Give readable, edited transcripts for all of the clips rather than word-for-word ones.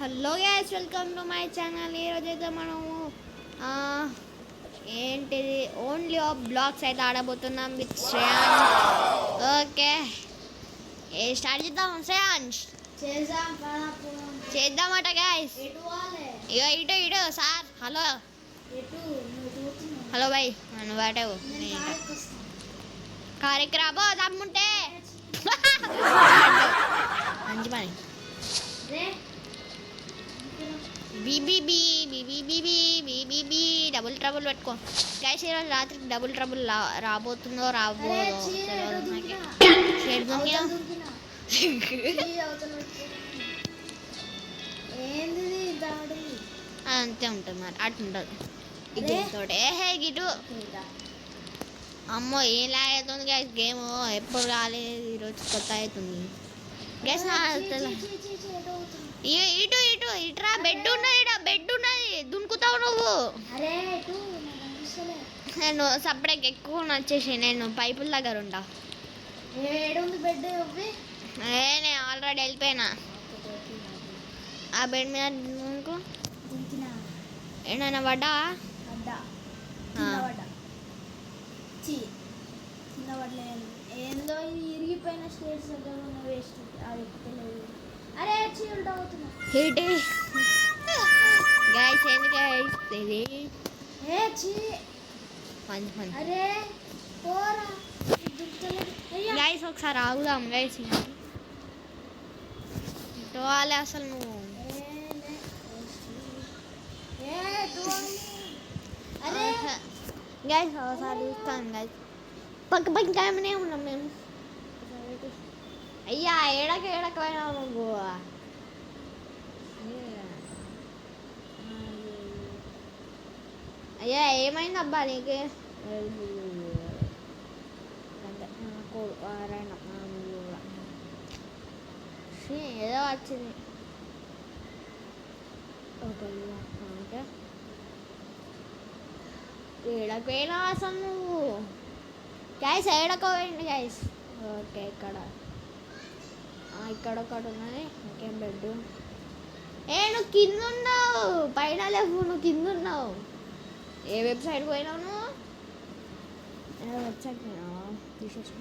Hello guys, welcome to my channel. ఈరోజైతే మనము ఆ, ఏంటిది ఓన్లీ ఆఫ్ బ్లాగ్స్ అయితే ఆడబోతున్నాం విత్ శ్రేయాన్స్. ఓకే, ఏ స్టార్ట్ చేద్దాం శ్రేయాన్స్? చేద్దామట గైస్. ఇక ఇటు ఇటు సార్. హలో హలో బాయ్, నువ్వు అటవు కారెక్కి రాబో దమ్ముంటే. మంచి పని. బీబీబీ డబుల్ ట్రబుల్ పెట్టుకో గైస్. ఈరోజు రాత్రికి డబుల్ ట్రబుల్ రాబోతుందో రాబోదో అంతే ఉంటుంది మరి, అట్టుంటుంది తోటే. హే గిటు అమ్మో ఏం లాగవుతుంది గైస్ గేమ్. ఎప్పుడు కాలేదు, ఈరోజు కొత్త అవుతుంది గైస్. ఇటు ఇటు ఇట్రా, బెడ్ ఉన్నది, బెడ్ ఉన్నది, దునుకుతావు నువ్వు. నేను సపరేట్ ఎక్కువ నచ్చేసి నేను పైపుల దగ్గర ఉంటా. నేను ఆల్రెడీ వెళ్ళిపోయినా. ఆ బెడ్ మీద దునుకు. ఏమైనా పడ్డా? ఏందో ఇరిగిపోయిన స్టేట్స్ దగ్గర ఉన్న వేస్ట్ అది తెలియదు. అరే చీల్డ్ అవుతున్నా హీట్ గైస్. ఏంది గైస్ ఇది? ఏ చీ మంచి పని. అరే పోరా గైస్, ఒకసారి ఆగుదాం గైస్. ఇటువాలి అసలు నువ్వు. అరే గైస్ ఒకసారి చూస్తాను గైస్. పక్క పక్కనే ఉన్నాం మేము. అయ్యా ఏడకపోయినా నువ్వు. అయ్యా ఏమైంది అబ్బా నీకు? ఏదో వచ్చింది. ఏడకపోయినా అసలు నువ్వు. Guys ఏడకపోయింది guys. ఓకే, ఇక్కడ ఒకటి ఉన్నది. ఇంకేం బెడ్. నువ్వు కింద ఉన్నావు, పైన లేవు. నువ్వు కింద ఉన్నావు. ఏ వెబ్సైట్ పోయినావు నువ్వు? వెబ్సైట్ పోయినావా? తీసేసిన.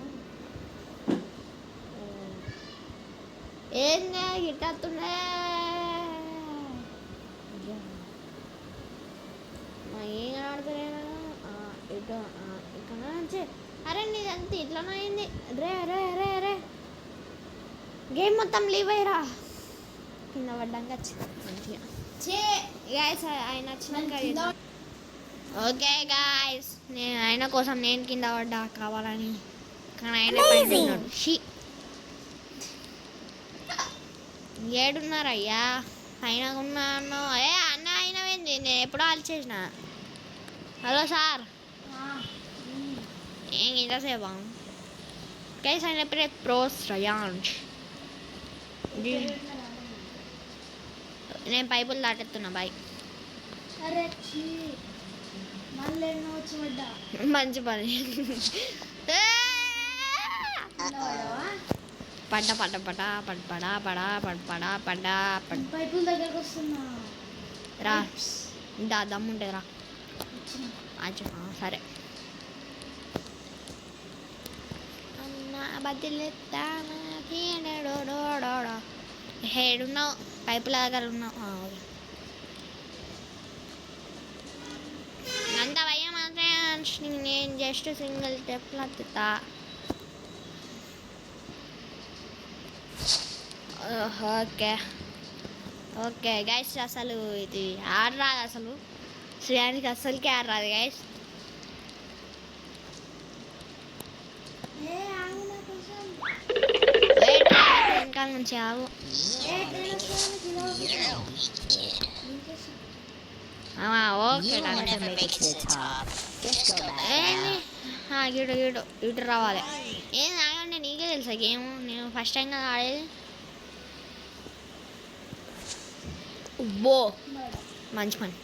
ఏంది గిట్టేస్తుండే? ఏం కనబడుతున్నాను ఇటు ఇక్కడ నుంచి. అరే నీదంతా ఇట్లనే అయింది. రే రే రే రే గేమ్ మొత్తం లీవ్ అయ్యరా. కింద పడ్డాక మంచిగా గాయస్. ఆయన వచ్చినాక ఓకే గాయస్, నేను ఆయన కోసం నేను కింద పడ్డా కావాలని, కానీ ఆయన పడుతున్నాడు. ఏడున్నారయ్యా? ఆయన ఉన్నాను. అన్న ఆయన ఏంది? నేను ఎప్పుడో ఆలోచేసిన. హలో సార్, ఏం ఇంతసేపా గైస్? ఆయన ఎప్పుడే ప్రో శ్రేయాన్స్. నేను పైపులు దాటెత్తున్నా బాయ్. మంచి పని. పడ్డ పడ్డ పడ పడ్డా పడా పడ్డా పడ్డా పైపుల దగ్గరకు వస్తున్నా. రా, ఇంత దమ్ముంటుంది రా. సరే హేడున్నావు, పైపుల దగ్గర ఉన్నావు. అంత భయం మాత్రం. నేను జస్ట్ సింగిల్ స్టెప్లో తిత్తా. ఓకే ఓకే గైస్, అసలు ఇది ఆడరాదు అసలు. శ్రేయానికి అస్సలకి ఆడరాదు గైస్. వెనకాల నుంచి ఆగు. ఓకే ఇటు ఇటు ఇటు రావాలి. ఏం ఆగండి, నీకే తెలుసా గేమ్? నేను ఫస్ట్ టైం కదా ఆడేది. బో మంచి పని.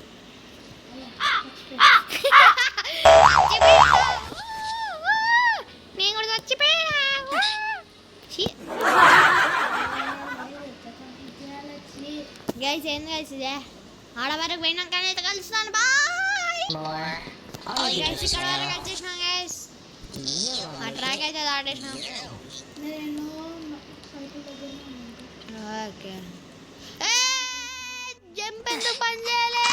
నేను కూడా చచ్చిపోయా. గైస్ ఏంది గైస్ ఇదే ఆడ వరకు పోయినాక అయితే కలుస్తాను బాయ్ గైస్ ఇక్కడ వరకు వచ్చేసినాం గైస్ ఆ ట్రాక్ అయితే దాటేసినాం నేను సైకిల్ దగ్గరనే ఉన్నాను. ఓకే జంప్ ఎందుకు పని చేయలే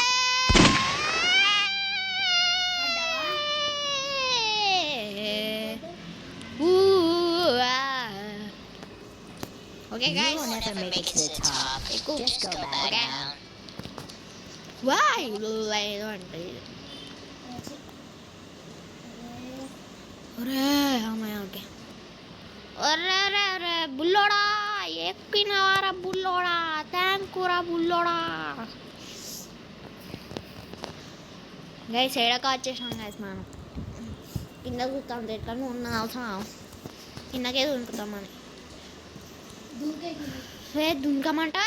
ఓకే గైస్ ఎక్కువ వాయ్ లేదు అంటే ఒరే అమ్మాయి ఓకే ఒరే ఒరే ఒరే బుల్లోడా ఎక్కినవారా బుల్లోడా థ్యాంకురా బుల్లోడా గైస్ ఏడక వచ్చేసాం గైస్ మనం కింద కూర్తాం ఎట్లా ఉన్న అవసరం కిందకే దునుకుతామని రే దునకమంటా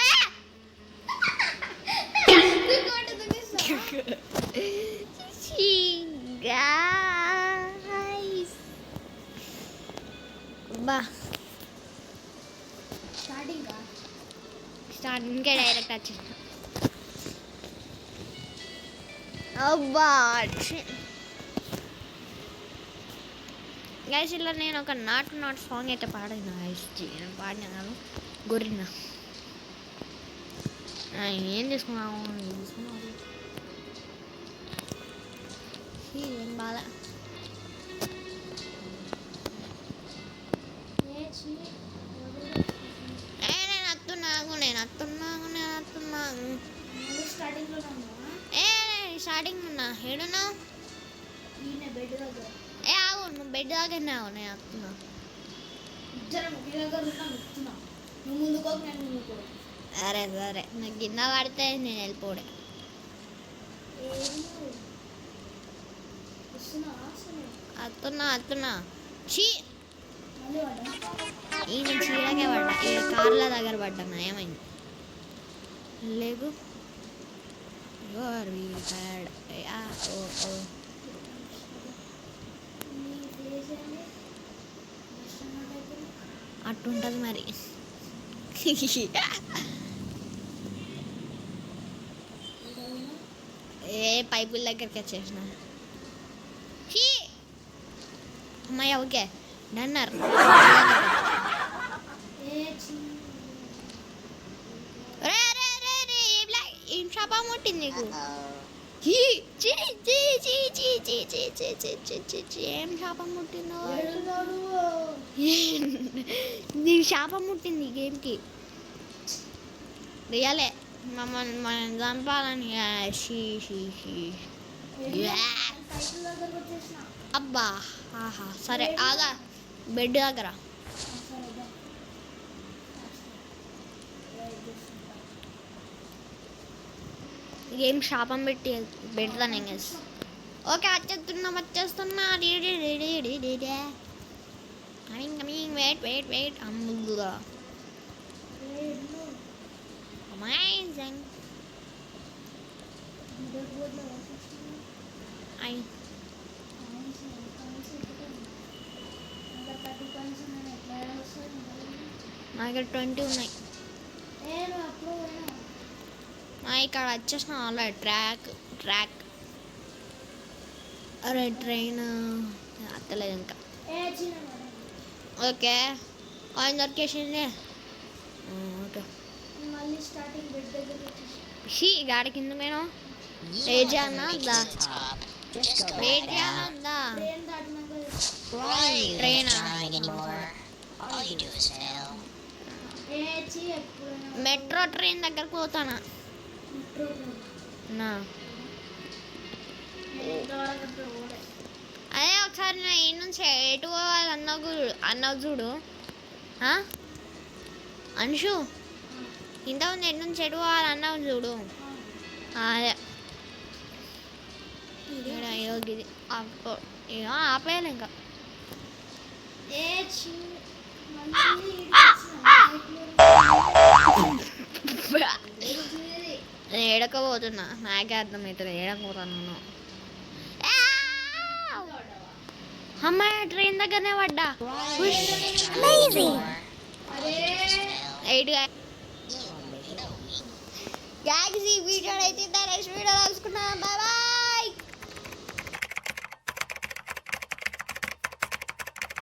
బా స్టార్టింగ్కే డైరెక్ట్ వచ్చేసిన అబ్బా గైస్ ఇలా నేను ఒక నాట్ సాంగ్ అయితే పాడిన గైస్ పాడినాను గొర్రెన ఏం తీసుకున్నాము ఏం బాగా నేను వస్తున్నాను స్టార్టింగ్ ఉన్నా ఏడున్నా ఏ ఆగు నువ్వు బెడ్ దగ్గరనే ఆగు నేను వస్తున్నా అరే సరే నాకు కింద పడితే నేను వెళ్ళిపోడే వస్తున్నా చీ ఈ నుంచి చీరకే పడ్డా ఈ కార్ల దగ్గర పడ్డా ఏమైంది లేకు అట్టుంటుంది మరి ఏ పైపుల దగ్గరికి వచ్చేసిన అమ్మాయి ఓకే డన్నర్ ఏం శాప ముట్టింది నీకు ఏం శాపం ముట్టిందో నీకు శాపం ముట్టింది గేమ్కి రియలే మమ్మల్ని మనం చంపాలని అబ్బా ఆహా సరే ఆగా బెడ్ దగ్గర గేమ్ శాపం పెడతాను ఇంకా ఓకే వచ్చేస్తున్నా కమింగ్ వెయిట్ అమ్ముగా అమేజింగ్ నా దగ్గర 20 ఉన్నాయి ఇక్కడ వచ్చేసిన ఆల్రెడీ ట్రాక్ అరే ట్రైన్ అత్తలేదు ఇంకా ఓకే కాయిన్ దొరికేసింది ఓకే షీ గాడి కింద నేను వెయిట్ చేయాలన్నా ట్రైన్ మెట్రో ట్రైన్ దగ్గరకు పోతానా అదే ఒకసారి నా ఈ నుంచి ఎటు పోవాలి అన్నావు చూడు అంశు ఇంతకుముందు ఎటు నుంచి ఎటు పోవాలి అన్నావు చూడు అదే ఇది ఆపేయాలి ఇంకా నేను ఏడకపోతున్నా నాకే అర్థమవుతుంది ఏడకపోతాను అమ్మాయి ట్రైన్ దగ్గరనే పడ్డా వీడియో అయితే నెక్స్ట్ వీడియో కలుసుకున్నాం. బాయ్.